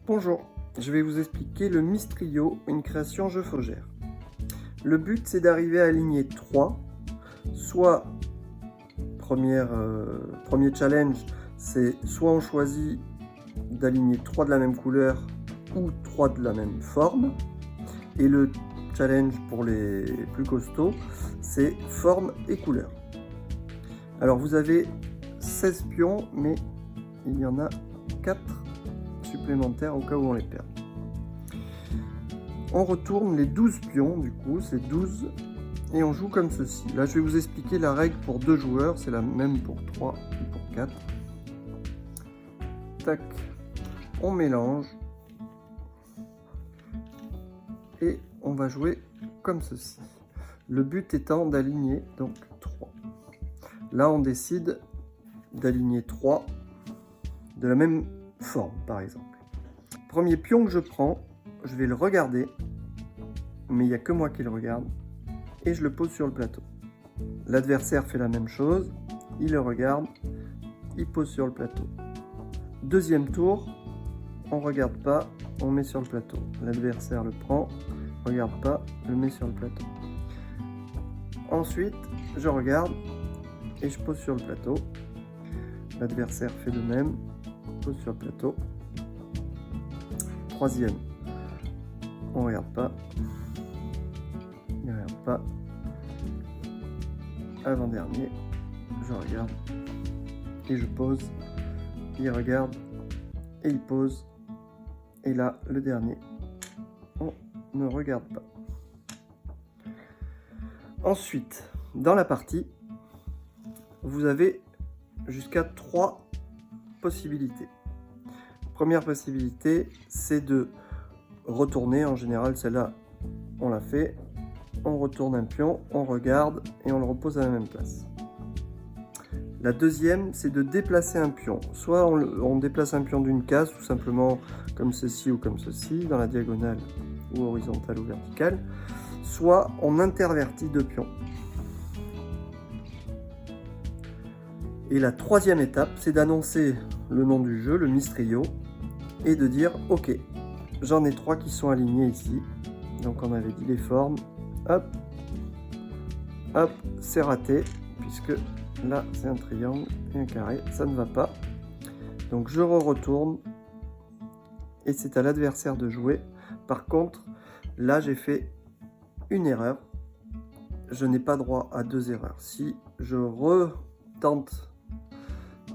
Bonjour, je vais vous expliquer le Mistrio, une création jeu Faugère. Le but c'est d'arriver à aligner 3, soit premier challenge, c'est soit on choisit d'aligner 3 de la même couleur ou 3 de la même forme, et le challenge pour les plus costauds, c'est forme et couleur. Alors vous avez 16 pions, mais il y en a 4 supplémentaires au cas où on les perd. On retourne les 12 pions, du coup c'est 12, et on joue comme ceci. Là je vais vous expliquer la règle pour 2 joueurs, c'est la même pour 3 et pour 4. Tac, on mélange, et on va jouer comme ceci. Le but étant d'aligner donc 3. Là on décide d'aligner 3 de la même forme par exemple. Premier pion que je prends, je vais le regarder, mais il n'y a que moi qui le regarde, et je le pose sur le plateau. L'adversaire fait la même chose, il le regarde, il pose sur le plateau. Deuxième tour, on regarde pas, on met sur le plateau. L'adversaire le prend, regarde pas, le met sur le plateau. Ensuite, je regarde et je pose sur le plateau. L'adversaire fait de même, pose sur le plateau. Troisième, on regarde pas, il regarde pas. Avant-dernier, je regarde et je pose. Il regarde et il pose. Et là, le dernier, on ne regarde pas. Ensuite, dans la partie, vous avez jusqu'à 3 possibilités. Première possibilité, c'est de retourner. En général, celle-là, on l'a fait. On retourne un pion, on regarde et on le repose à la même place. La deuxième, c'est de déplacer un pion. Soit on déplace un pion d'une case, tout simplement comme ceci ou comme ceci, dans la diagonale ou horizontale ou verticale. Soit on intervertit 2 pions. Et la troisième étape, c'est d'annoncer le nom du jeu, le Mistrio, et de dire « Ok, j'en ai 3 qui sont alignés ici. » Donc on avait dit les formes. Hop, hop, c'est raté, puisque là c'est un triangle et un carré, ça ne va pas. Donc je retourne, et c'est à l'adversaire de jouer. Par contre, là j'ai fait une erreur. Je n'ai pas droit à 2 erreurs. Si je retente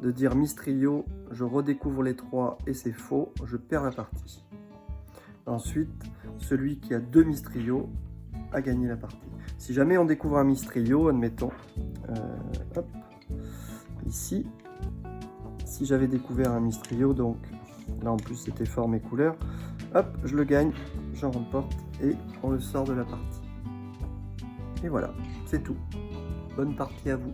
de dire Mistrio, je redécouvre les 3 et c'est faux, je perds la partie. Ensuite, celui qui a 2 Mistrio a gagné la partie. Si jamais on découvre un Mistrio, admettons, hop, ici, si j'avais découvert un Mistrio, donc là en plus c'était forme et couleur, hop, je le gagne, j'en remporte et on le sort de la partie. Et voilà, c'est tout. Bonne partie à vous.